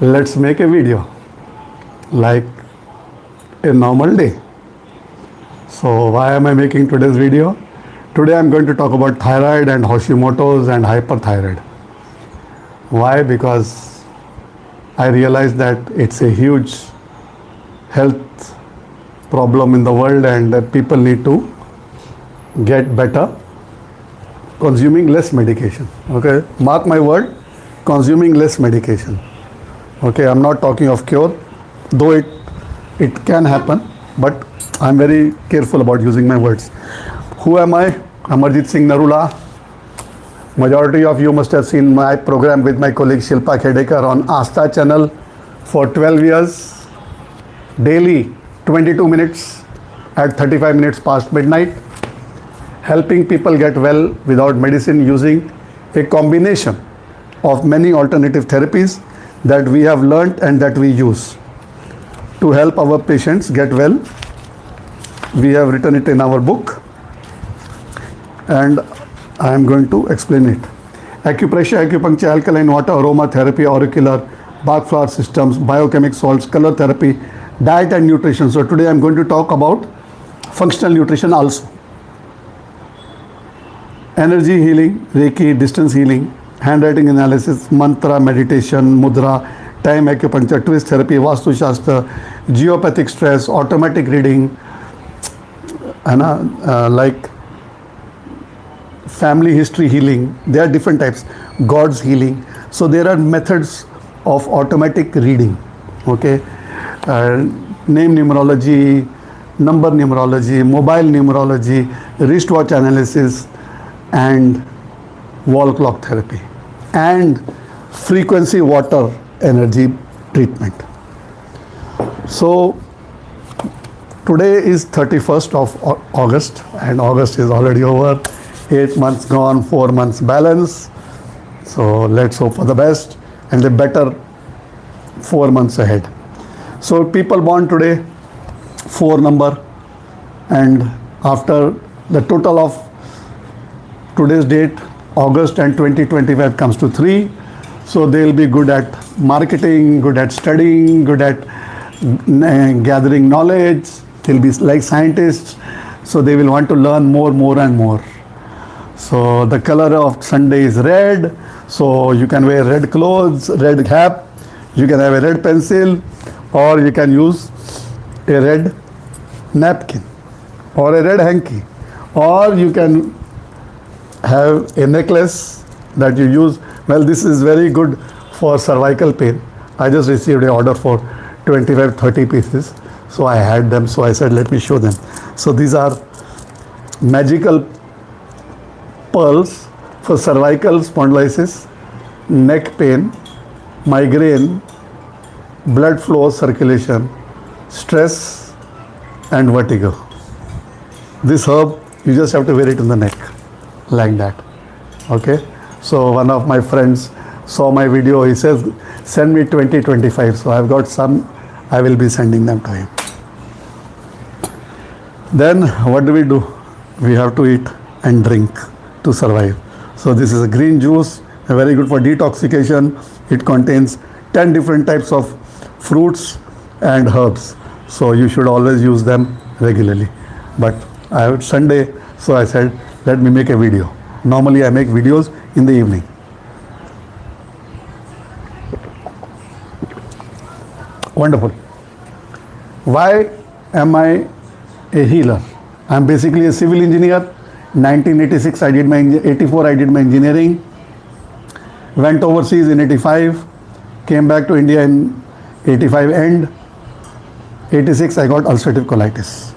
Let's make a video like a normal day. So why am I making today's video? Today I'm going to talk about thyroid and Hashimoto's and hyperthyroid. Why? Because I realize that it's a huge health problem in the world and that people need to get better consuming less medication. Okay, mark my word, consuming less medication. Okay, I'm not talking of cure, though it can happen, but I'm very careful about using my words. Who am I? Amarjit Singh Narula. Majority of you must have seen my program with my colleague Shilpa Khedekar on Aastha channel for 12 years. Daily, 22 minutes at 35 minutes past midnight. Helping people get well without medicine using a combination of many alternative therapies that we have learnt and that we use to help our patients get well. We have written it in our book and I am going to explain it. Acupressure, acupuncture, alkaline water, aromatherapy, auricular, Bach flower systems, biochemic salts, color therapy, diet and nutrition. So today I am going to talk about functional nutrition also. Energy healing, Reiki, distance healing, handwriting analysis, mantra, meditation, mudra, time acupuncture, twist therapy, Vastu Shastra, geopathic stress, automatic reading, like family history healing. There are different types. God's healing. So there are methods of automatic reading. Okay, name numerology, number numerology, mobile numerology, wristwatch analysis, and wall clock therapy, and frequency water energy treatment. So today is 31st of August and August is already over. 8 months gone, 4 months balance. So let's hope for the best and the better 4 months ahead. So people born today, 4 number, and after the total of today's date, August and 2025 comes to 3. So they'll be good at marketing, good at studying, good at gathering knowledge. They'll be like scientists. So they will want to learn more and more. So the color of Sunday is red. So you can wear red clothes, red cap. You can have a red pencil, or you can use a red napkin or a red hanky, or you can have a necklace that you use. Well, this is very good for cervical pain. I just received an order for 25-30 pieces, so I had them, so I said let me show them. So these are magical pearls for cervical spondylosis, neck pain, migraine, blood flow, circulation, stress and vertigo. This herb, you just have to wear it in the neck like that. Okay, so one of my friends saw my video. He says send me 20-25. So I've got some, I will be sending them to him. Then what do? We have to eat and drink to survive. So this is a green juice, very good for detoxification. It contains 10 different types of fruits and herbs, so you should always use them regularly. But I have Sunday, so I said let me make a video. Normally I make videos in the evening. Wonderful. Why am I a healer? I'm basically a civil engineer. 1986 I did my 84 I did my engineering. Went overseas in 85. Came back to India in 85 end. 86 I got ulcerative colitis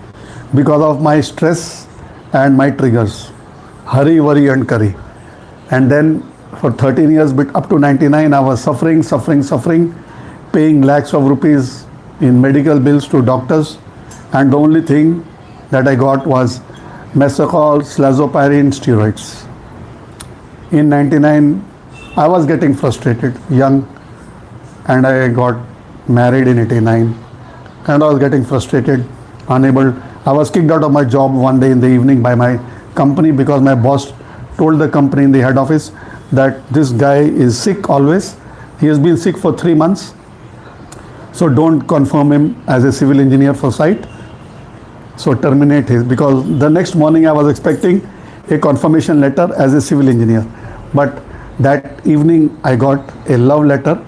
because of my stress and my triggers, hurry, worry and curry. And then for 13 years, up to 99, I was suffering, paying lakhs of rupees in medical bills to doctors. And the only thing that I got was mesocol, slazoparin, steroids. In 99, I was getting frustrated, young, and I got married in 89. And I was getting frustrated, unable. I was kicked out of my job one day in the evening by my company because my boss told the company in the head office that this guy is sick always. He has been sick for 3 months So don't confirm him as a civil engineer for site. So terminate his, because the next morning I was expecting a confirmation letter as a civil engineer. But that evening I got a love letter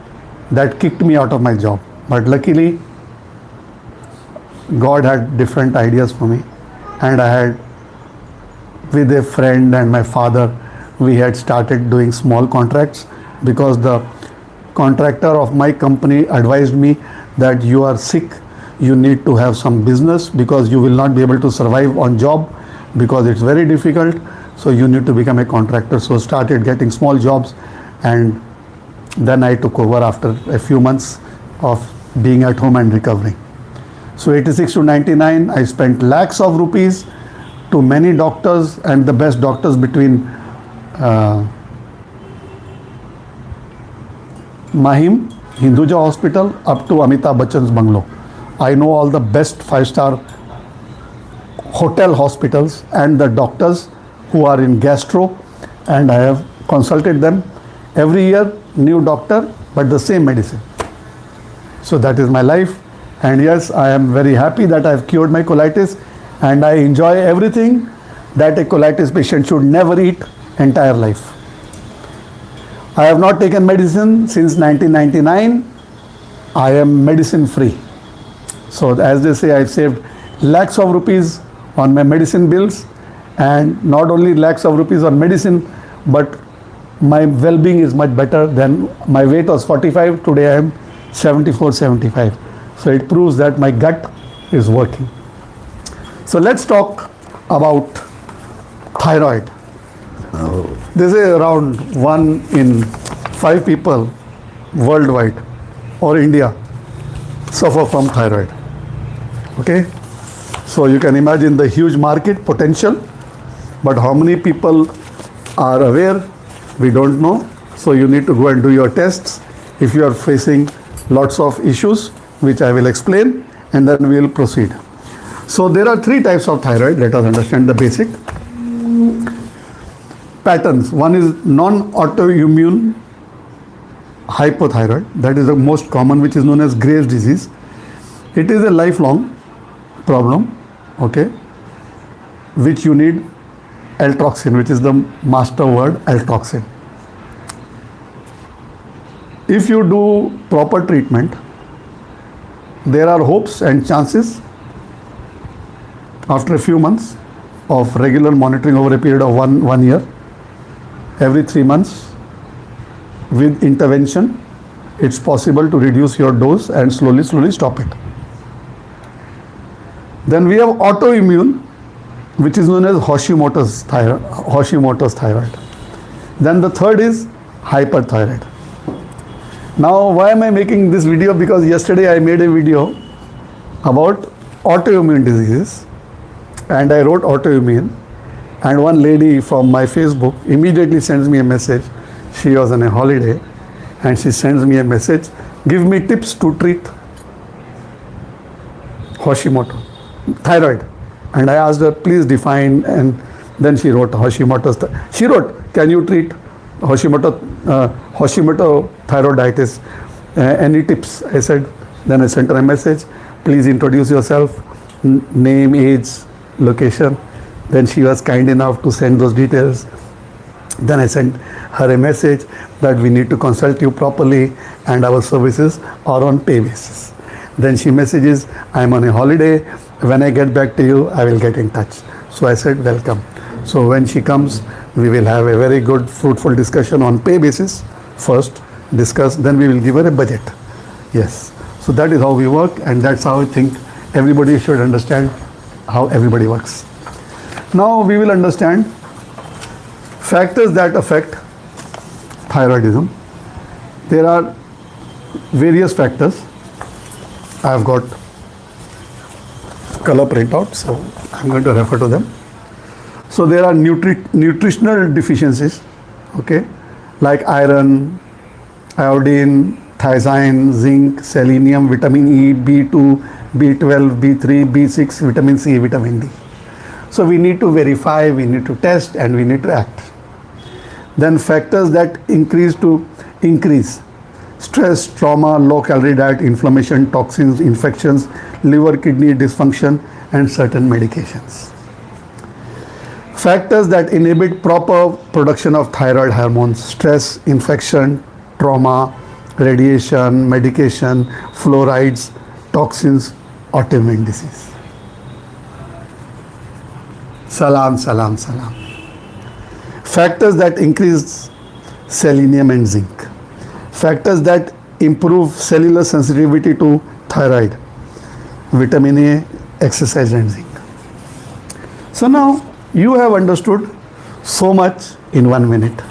that kicked me out of my job. But luckily, God had different ideas for me, and I had, with a friend and my father, we had started doing small contracts, because the contractor of my company advised me that you are sick, you need to have some business, because you will not be able to survive on job, because it's very difficult, so you need to become a contractor. So started getting small jobs, and then I took over after a few months of being at home and recovering. So 86 to 99, I spent lakhs of rupees to many doctors, and the best doctors between Mahim, Hinduja Hospital, up to Amitabh Bachchan's bungalow. I know all the best 5-star hotel hospitals and the doctors who are in gastro, and I have consulted them. Every year, new doctor, but the same medicine. So that is my life. And yes, I am very happy that I have cured my colitis, and I enjoy everything that a colitis patient should never eat entire life. I have not taken medicine since 1999. I am medicine free. So as they say, I've saved lakhs of rupees on my medicine bills, and not only lakhs of rupees on medicine, but my well-being is much better than. My weight was 45, today I am 74, 75. So it proves that my gut is working. So let's talk about thyroid. This is around 1 in 5 people worldwide or India suffer from thyroid. Okay, so you can imagine the huge market potential, but how many people are aware, we don't know. So you need to go and do your tests if you are facing lots of issues, which I will explain, and then we will proceed. So there are 3 types of thyroid. Let us understand the basic patterns. One is non-autoimmune hypothyroid. That is the most common, which is known as Graves' disease. It is a lifelong problem, okay, which you need L-toxin, which is the master word, L-toxin. If you do proper treatment, there are hopes and chances after a few months of regular monitoring over a period of one year, every 3 months, with intervention, it's possible to reduce your dose and slowly stop it. Then we have autoimmune, which is known as Hashimoto's thyroid. Then the third is hyperthyroid. Now, why am I making this video? Because yesterday I made a video about autoimmune diseases, and I wrote autoimmune, and one lady from my Facebook immediately sends me a message. She was on a holiday, and she sends me a message, give me tips to treat Hashimoto thyroid. And I asked her, please define, and then she wrote Hashimoto's. She wrote, can you treat Hashimoto thyroiditis? Any tips? I said, then I sent her a message, please introduce yourself, name, age, location. Then she was kind enough to send those details. Then I sent her a message that we need to consult you properly, and our services are on pay basis. Then she messages, I'm on a holiday, when I get back to you, I will get in touch. So I said, welcome. So when she comes, we will have a very good, fruitful discussion on pay basis. First discuss, then we will give her a budget. Yes. So that is how we work, and that's how I think everybody should understand how everybody works. Now we will understand factors that affect thyroidism. There are various factors. I have got color printout, so I'm going to refer to them. So there are nutritional deficiencies, okay, like iron, iodine, thiazine, zinc, selenium, vitamin E, B2, B12, B3, B6, vitamin C, vitamin D. So we need to verify, we need to test, and we need to act. Then factors that increase stress, trauma, low calorie diet, inflammation, toxins, infections, liver kidney dysfunction, and certain medications. Factors that inhibit proper production of thyroid hormones: stress, infection, trauma, radiation, medication, fluorides, toxins, autoimmune disease. Salam, salam, salam. Factors that increase selenium and zinc. Factors that improve cellular sensitivity to thyroid: vitamin A, exercise, and zinc. So now you have understood so much in 1 minute.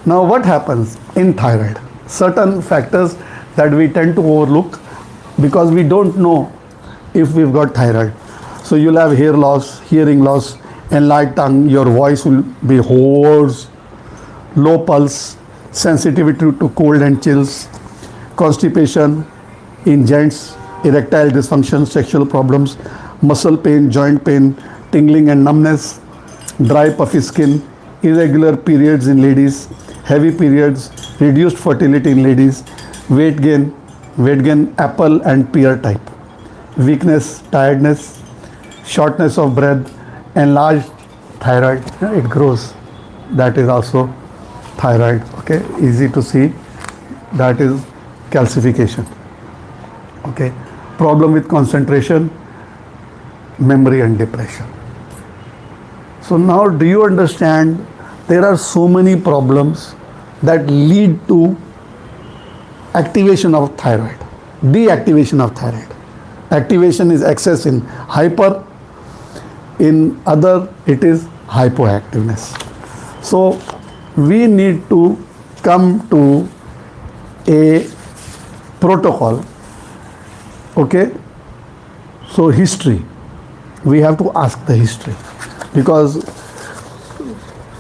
Now what happens in thyroid? Certain factors that we tend to overlook because we don't know if we've got thyroid. So you'll have hair loss, hearing loss, enlarged tongue, your voice will be hoarse, low pulse, sensitivity to cold and chills, constipation in gents, erectile dysfunction, sexual problems, muscle pain, joint pain, tingling and numbness, dry puffy skin, irregular periods in ladies, heavy periods, reduced fertility in ladies, weight gain apple and pear type, weakness, tiredness, shortness of breath, enlarged thyroid, it grows, that is also thyroid, okay, easy to see, that is calcification, okay, problem with concentration, memory and depression. So now do you understand there are so many problems that lead to activation of thyroid, deactivation of thyroid. Activation is excess in hyper, in other it is hypoactiveness. So we need to come to a protocol, okay. So history, we have to ask the history, because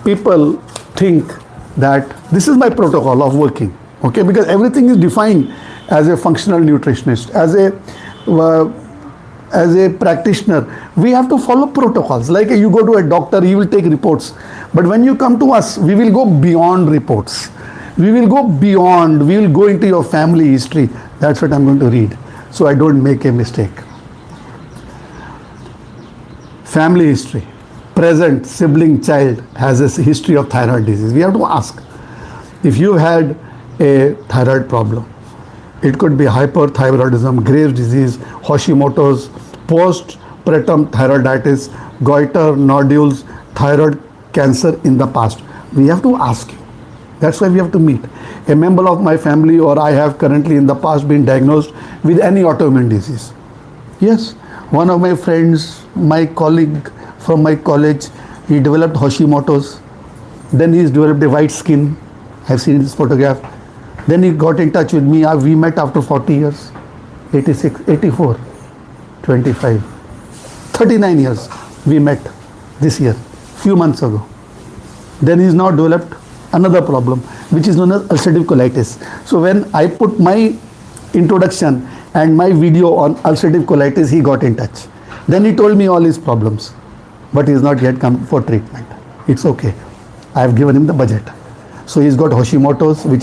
people think that this is my protocol of working, okay, because everything is defined as a functional nutritionist, as a practitioner, we have to follow protocols. Like you go to a doctor, he will take reports, but when you come to us, we will go beyond reports, we will go beyond, we will go into your family history. That's what I'm going to read, so I don't make a mistake. Family history, present sibling child has a history of thyroid disease. We have to ask if you had a thyroid problem. It could be hyperthyroidism, Graves' disease, Hashimoto's, postpartum thyroiditis, goiter, nodules, thyroid cancer in the past. We have to ask you. That's why we have to meet. A member of my family or I have currently in the past been diagnosed with any autoimmune disease. Yes, one of my friends, my colleague from my college, he developed Hashimoto's. Then he's developed a white skin. I've seen this photograph. Then he got in touch with me. We met after 40 years, 86, 84, 25, 39 years. We met this year, few months ago. Then he's now developed another problem, which is known as ulcerative colitis. So when I put my introduction and my video on ulcerative colitis, he got in touch. Then he told me all his problems, but he has not yet come for treatment. It's okay. I have given him the budget. So he's got Hashimoto's, which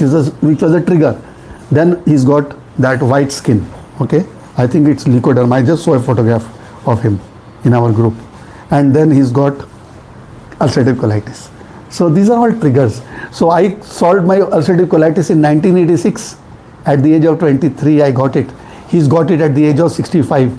was a trigger. Then he's got that white skin. Okay, I think it's leukoderma. I just saw a photograph of him in our group. And then he's got ulcerative colitis. So these are all triggers. So I solved my ulcerative colitis in 1986. At the age of 23, I got it. He's got it at the age of 65.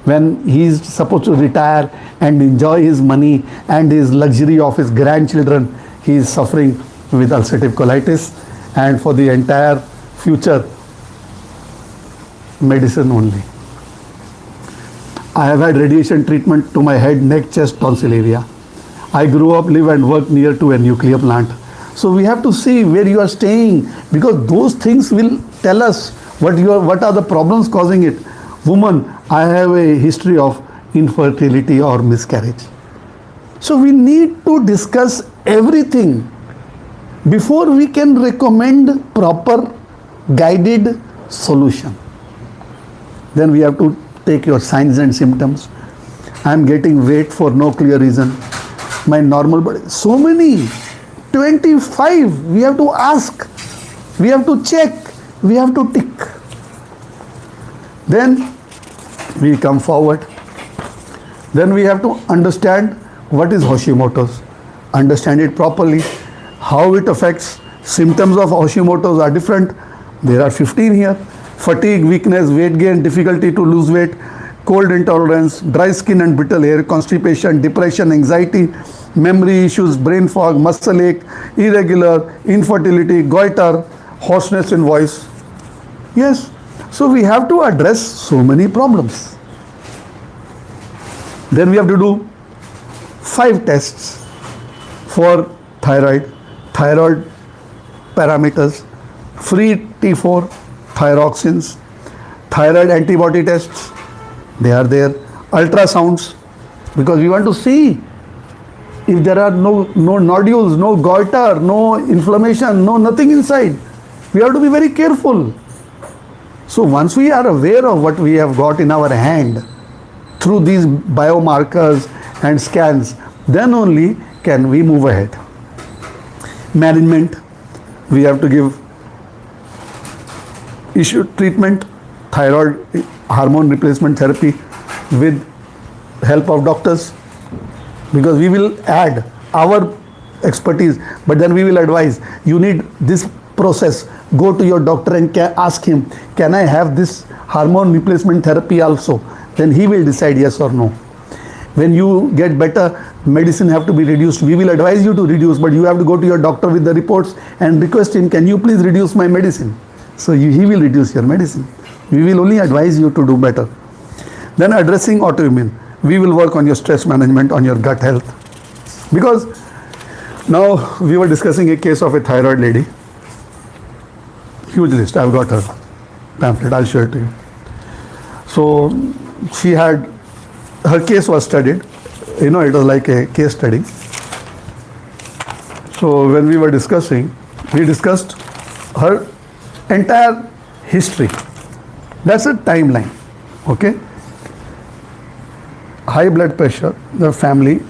When he's supposed to retire and enjoy his money and his luxury of his grandchildren, he is suffering with ulcerative colitis, and for the entire future, medicine only. I have had radiation treatment to my head, neck, chest, tonsil area. I grew up, live and work near to a nuclear plant. So we have to see where you are staying, because those things will tell us what are the problems causing it. Woman, I have a history of infertility or miscarriage. So we need to discuss everything before we can recommend proper guided solution. Then we have to take your signs and symptoms. I am getting weight for no clear reason. My normal body, so many, 25, we have to ask, we have to check we have to tick. Then we come forward. Then we have to understand what is Hashimoto's, understand it properly, how it affects. Symptoms of Hashimoto's are different. There are 15 here. Fatigue, weakness, weight gain, difficulty to lose weight, cold intolerance, dry skin and brittle hair, constipation, depression, anxiety, memory issues, brain fog, muscle ache, irregular, infertility, goiter, hoarseness in voice. Yes, so we have to address so many problems. Then we have to do 5 tests for thyroid parameters, free T4, thyroxines, thyroid antibody tests, they are there, ultrasounds, because we want to see if there are no nodules, no goiter, no inflammation, no nothing inside. We have to be very careful. So once we are aware of what we have got in our hand through these biomarkers and scans, then only can we move ahead. Management, we have to give issue treatment, thyroid hormone replacement therapy with help of doctors, because we will add our expertise, but then we will advise, you need this process, go to your doctor and ask him, can I have this hormone replacement therapy also? Then he will decide yes or no. When you get better, medicine have to be reduced. We will advise you to reduce, but you have to go to your doctor with the reports and request him, can you please reduce my medicine? So he will reduce your medicine. We will only advise you to do better. Then addressing autoimmune. We will work on your stress management, on your gut health. Because now we were discussing a case of a thyroid lady. Huge list. I've got her pamphlet. I'll show it to you. So she had, her case was studied. It was like a case study. So when we were discussing, we discussed her entire history. That's a timeline. Okay. High blood pressure, the family,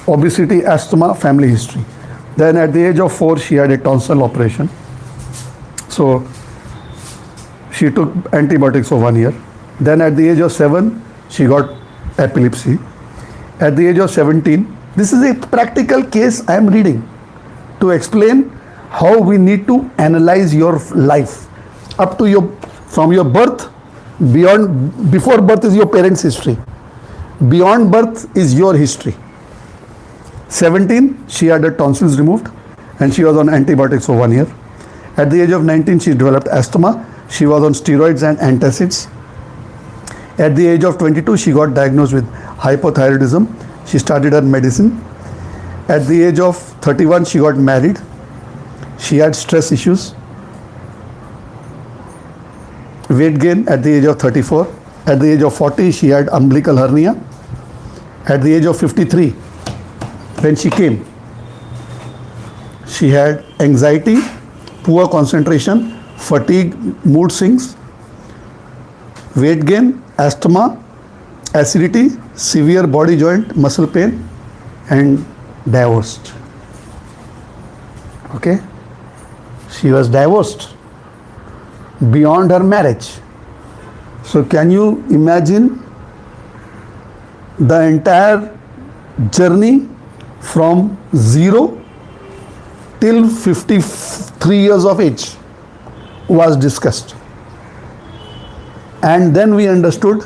obesity, asthma, family history. Then at the age of 4, she had a tonsil operation. So she took antibiotics for 1 year. Then at the age of 7, she got epilepsy. At the age of 17, this is a practical case I am reading to explain how we need to analyze your life up to your, from your birth, beyond, before birth is your parents' history. Beyond birth is your history. 17, she had her tonsils removed and she was on antibiotics for 1 year. At the age of 19, she developed asthma. She was on steroids and antacids. At the age of 22, she got diagnosed with hypothyroidism. She started her medicine. At the age of 31, she got married. She had stress issues. Weight gain at the age of 34. At the age of 40, she had umbilical hernia. At the age of 53, when she came, she had anxiety, poor concentration, fatigue, mood swings, weight gain, asthma, acidity, severe body joint, muscle pain, and divorced. Okay? She was divorced beyond her marriage. So can you imagine the entire journey from 0 till 53 years of age was discussed. And then we understood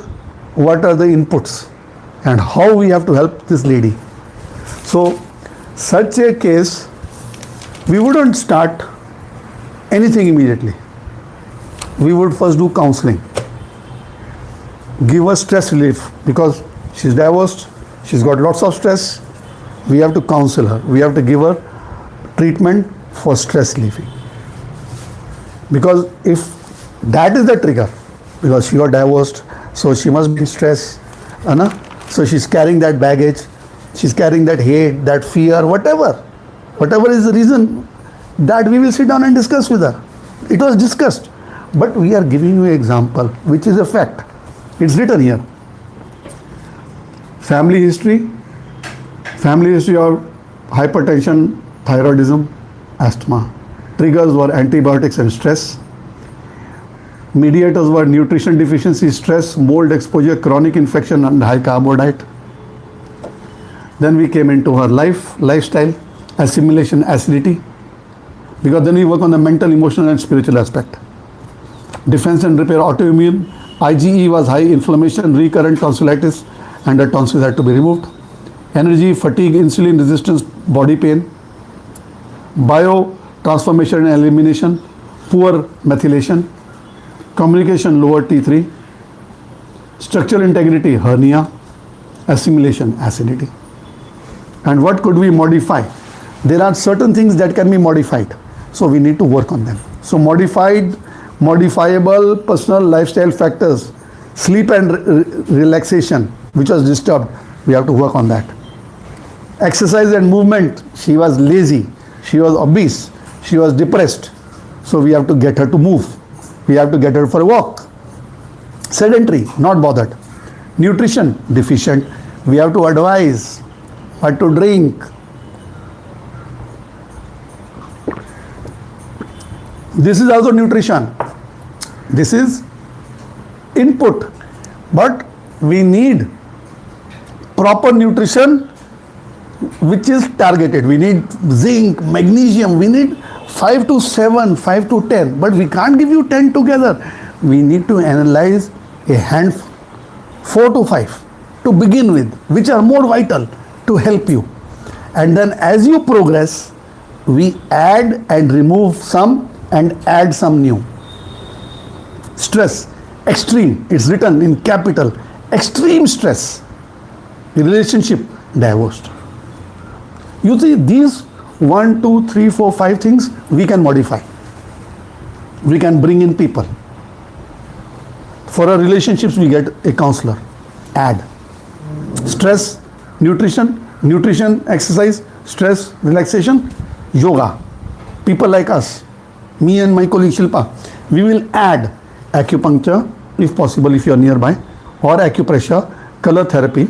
what are the inputs and how we have to help this lady. So such a case, we wouldn't start anything immediately. We would first do counseling. Give her stress relief, because she's divorced, she's got lots of stress. We have to counsel her. We have to give her treatment for stress relieving. Because if that is the trigger, because she got divorced, so she must be in stress, so she's carrying that baggage, she's carrying that hate, that fear, whatever is the reason, that we will sit down and discuss with her. It was discussed, but we are giving you an example, which is a fact. It's written here. Family history of hypertension, thyroidism, asthma. Triggers were antibiotics and stress. Mediators were nutrition deficiency, stress, mold exposure, chronic infection, and high carbo diet. Then we came into her lifestyle, assimilation, acidity, because then we work on the mental, emotional, and spiritual aspect. Defense and repair, autoimmune, IgE was high, inflammation, recurrent tonsillitis, and the tonsils had to be removed. Energy, fatigue, insulin resistance, body pain, bio transformation and elimination, poor methylation, communication, lower T3, structural integrity, hernia, assimilation, acidity. And what could we modify? There are certain things that can be modified, so we need to work on them. So modifiable personal lifestyle factors, sleep and relaxation, which was disturbed, we have to work on that. Exercise and movement, she was lazy, she was obese, she was depressed, so we have to get her to move. We have to get her for a walk. Sedentary, not bothered. Nutrition, deficient, we have to advise what to drink. This is also nutrition. This is input, but we need proper nutrition which is targeted. We need zinc, magnesium, we need 5 to 7, 5 to 10, but we can't give you 10 together. We need to analyze a handful, 4 to 5 to begin with, which are more vital to help you. And then as you progress, we add and remove some and add some new. Stress, extreme, it's written in capital, extreme stress, relationship, divorced. You see, these 1, 2, 3, 4, 5 things we can modify. We can bring in people. For our relationships, we get a counselor. Add. Stress, nutrition, exercise, stress, relaxation, yoga. People like us, me and my colleague Shilpa, we will add acupuncture, if possible, if you are nearby, or acupressure, color therapy,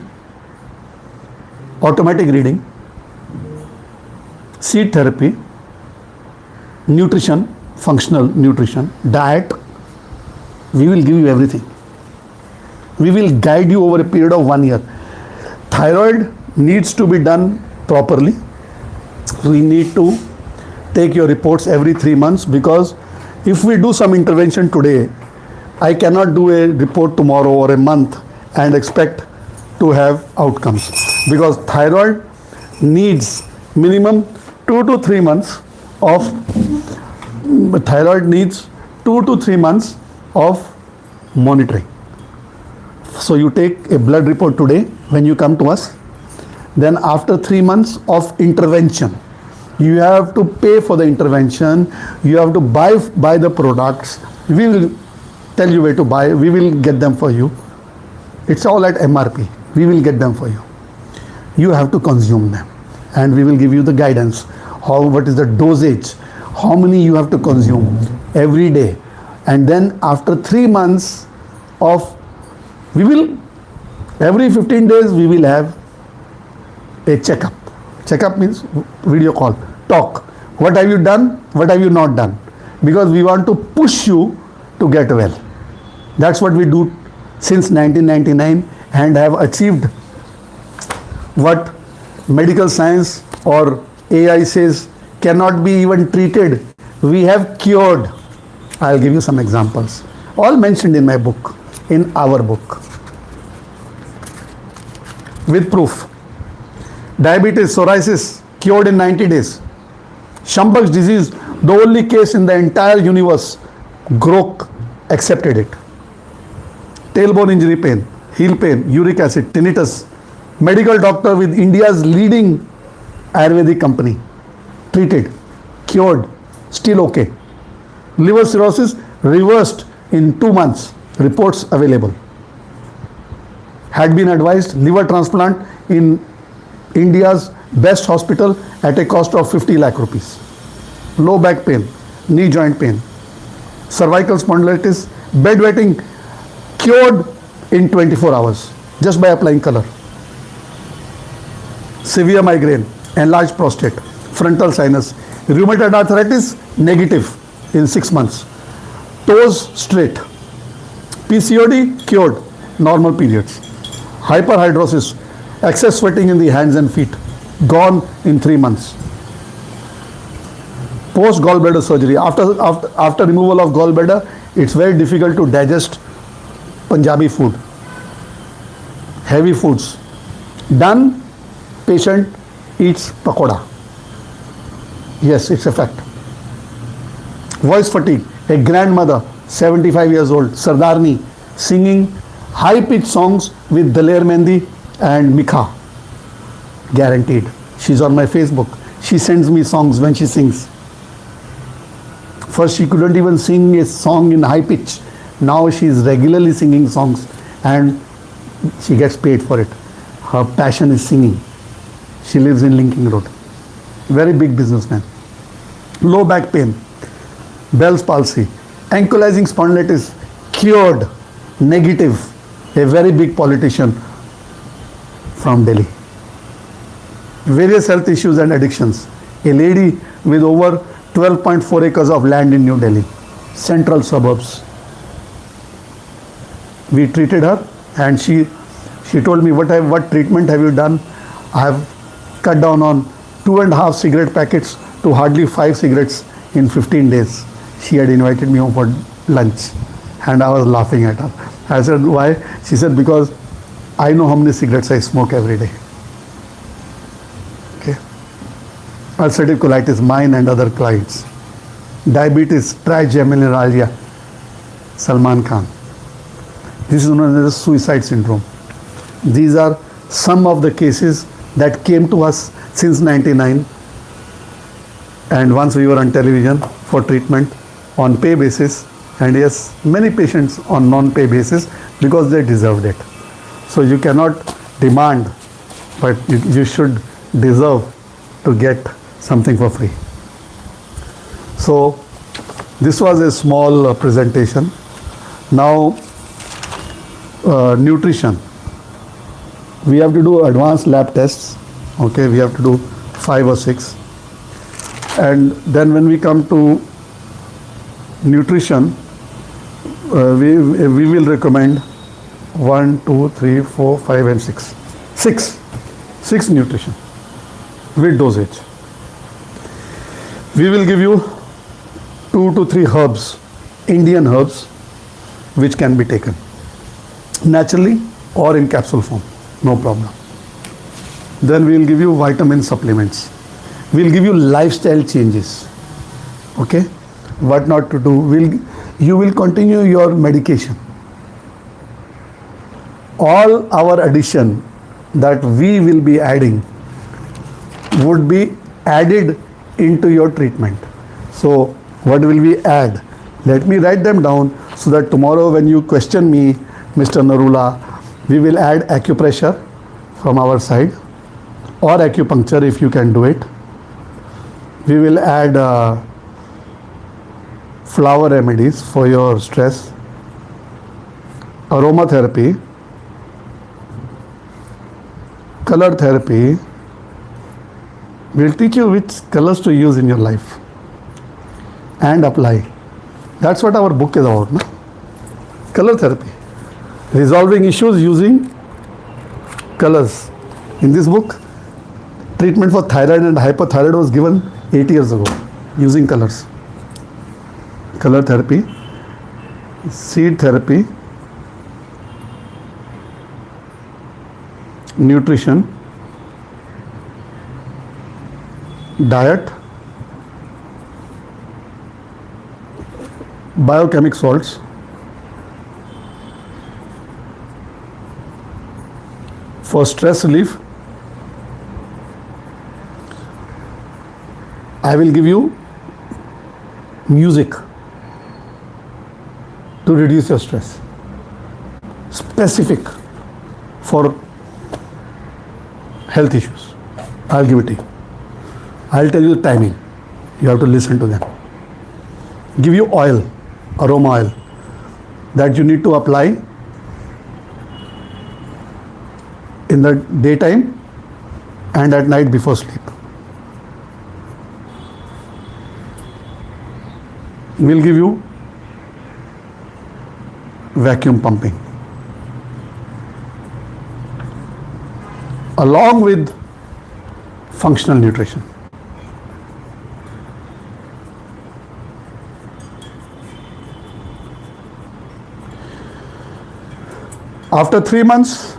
automatic reading, seed therapy, nutrition, functional nutrition, diet. We will give you everything. We will guide you over a period of 1 year. Thyroid needs to be done properly. We need to take your reports every 3 months, because if we do some intervention today, I cannot do a report tomorrow or a month and expect to have outcomes, because thyroid needs minimum 2 to 3 months of monitoring. So you take a blood report today when you come to us, then after 3 months of intervention, you have to pay for the intervention, you have to buy the products. We will tell you where to buy, we will get them for you. It's all at MRP. We will get them for you. You have to consume them, and we will give you the guidance. What is the dosage? How many you have to consume every day? And then after 3 months of, every 15 days we will have a checkup. Checkup means video call, talk. What have you done? What have you not done? Because we want to push you to get well. That's what we do since 1999 and have achieved what medical science or AI says cannot be even treated. We have cured. I'll give you some examples. All mentioned in my book, in our book, with proof. Diabetes, psoriasis, cured in 90 days. Schumach's disease, the only case in the entire universe, Grok accepted it. Tailbone injury pain, heel pain, uric acid, tinnitus. Medical doctor with India's leading Ayurvedic company, treated, cured, still okay. Liver cirrhosis, reversed in 2 months, reports available. Had been advised liver transplant in India's best hospital at a cost of 50 lakh rupees. Low back pain, knee joint pain, cervical spondylitis, bedwetting, cured in 24 hours just by applying color. Severe migraine, enlarged prostate, frontal sinus, rheumatoid arthritis, negative in 6 months. Toes straight. PCOD cured, normal periods. Hyperhidrosis, excess sweating in the hands and feet, gone in 3 months. Post gallbladder surgery, after removal of gallbladder, it's very difficult to digest Punjabi food, heavy foods. Done, patient eats pakoda. Yes, it's a fact. Voice fatigue, a grandmother, 75 years old, Sardarni, singing high-pitched songs with Daler Mehndi and Mikha. Guaranteed. She's on my Facebook. She sends me songs when she sings. First, she couldn't even sing a song in high pitch. Now she is regularly singing songs and she gets paid for it. Her passion is singing. She lives in Linking Road. Very big businessman. Low back pain, Bell's palsy, ankylosing spondylitis, cured, negative. A very big politician from Delhi. Various health issues and addictions. A lady with over 12.4 acres of land in New Delhi, central suburbs. We treated her and she told me, what treatment have you done? I have cut down on 2.5 cigarette packets to hardly 5 cigarettes in 15 days. She had invited me home for lunch and I was laughing at her. I said, why? She said, because I know how many cigarettes I smoke every day. Okay. Ulcerative colitis, mine and other clients. Diabetes, trigeminal Salman Khan. This is known as suicide syndrome. These are some of the cases that came to us since 99, and once we were on television for treatment on pay basis, and yes, many patients on non-pay basis because they deserved it. So you cannot demand, but you should deserve to get something for free. So this was a small presentation. Now nutrition. We have to do advanced lab tests. Okay, we have to do 5 or 6. And then when we come to nutrition, we will recommend 1, 2, 3, 4, 5 and 6. 6 nutrition with dosage. We will give you 2 to 3 herbs, Indian herbs, which can be taken naturally or in capsule form, no problem. Then we will give you vitamin supplements. We will give you lifestyle changes. Okay, what not to do. You will continue your medication. All our addition that we will be adding would be added into your treatment. So what will we add? Let me write them down so that tomorrow when you question me, Mr. Narula, we will add acupressure from our side or acupuncture if you can do it. We will add flower remedies for your stress, aromatherapy, color therapy. We'll teach you which colors to use in your life and apply. That's what our book is about, no? Color therapy. Resolving issues using colors. In this book, treatment for thyroid and hypothyroid was given 8 years ago using colors. Color therapy, seed therapy, nutrition, diet, biochemic salts, for stress relief. I will give you music to reduce your stress, specific for health issues. I'll give it to you. I'll tell you the timing. You have to listen to them. Give you oil, aroma oil, that you need to apply in the daytime and at night before sleep. We'll give you vacuum pumping, along with functional nutrition. After 3 months,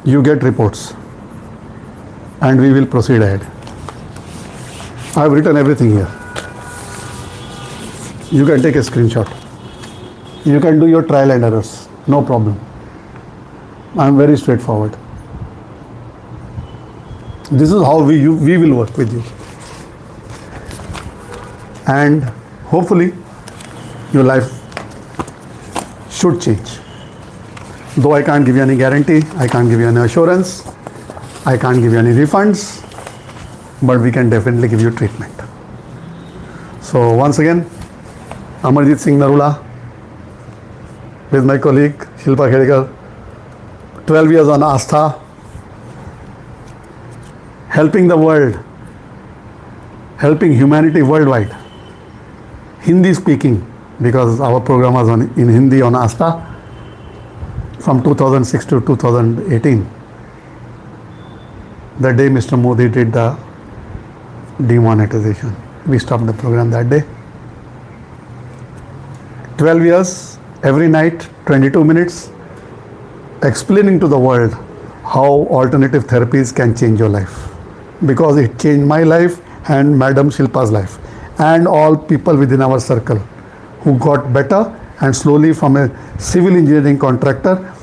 you get reports and we will proceed ahead. I have written everything here. You can take a screenshot. You can do your trial and errors, no problem. I am very straightforward. This is how we will work with you. And hopefully your life should change. Though I can't give you any guarantee, I can't give you any assurance, I can't give you any refunds, but we can definitely give you treatment. So once again, Amarjit Singh Narula with my colleague Shilpa Khedekar, 12 years on Astha, helping the world, helping humanity worldwide. Hindi speaking, because our program was in Hindi on Astha from 2006 to 2018. The day Mr. Modi did the demonetization, we stopped the program that day. 12 years, every night, 22 minutes, explaining to the world how alternative therapies can change your life. Because it changed my life and Madam Shilpa's life and all people within our circle who got better, and slowly from a civil engineering contractor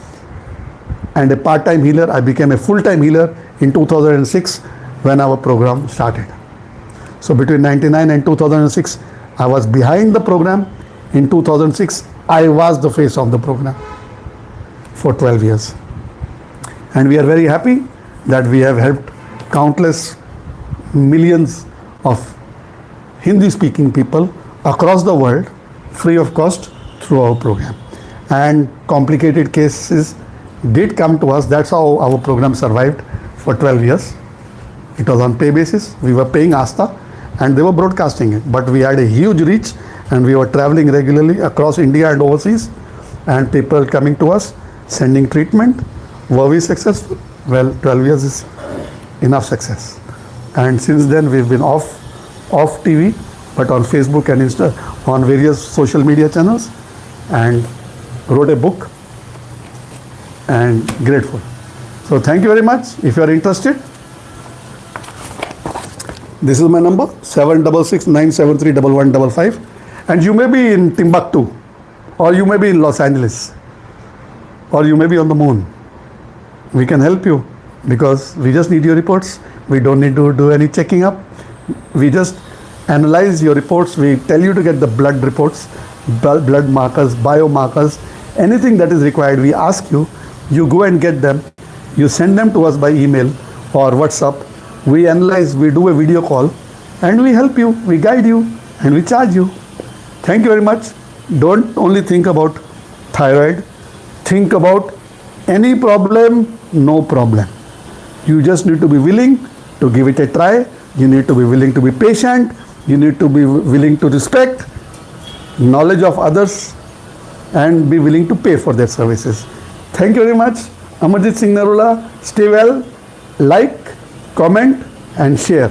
and a part-time healer, I became a full-time healer in 2006 when our program started. So between 1999 and 2006, I was behind the program. In 2006, I was the face of the program for 12 years. And we are very happy that we have helped countless millions of Hindi-speaking people across the world free of cost through our program. And complicated cases did come to us. That's how our program survived for 12 years. It was on pay basis. We were paying Astha and they were broadcasting it. But we had a huge reach and we were traveling regularly across India and overseas, and people coming to us, sending treatment. Were we successful? Well, 12 years is enough success. And since then we've been off TV, but on Facebook and Insta, on various social media channels, and wrote a book, and grateful. So thank you very much. If you are interested, this is my number, 766-973-1155, and you may be in Timbuktu, or you may be in Los Angeles, or you may be on the moon. We can help you because we just need your reports. We don't need to do any checking up. We just analyze your reports. We tell you to get the blood reports, blood markers, biomarkers, anything that is required. We ask you, you go and get them. You send them to us by email or WhatsApp. We analyze, we do a video call, and we help you, we guide you, and we charge you. Thank you very much. Don't only think about thyroid. Think about any problem, no problem. You just need to be willing to give it a try. You need to be willing to be patient. You need to be willing to respect knowledge of others and be willing to pay for their services. Thank you very much. Amarjit Singh Narula. Stay well. Like, comment and share.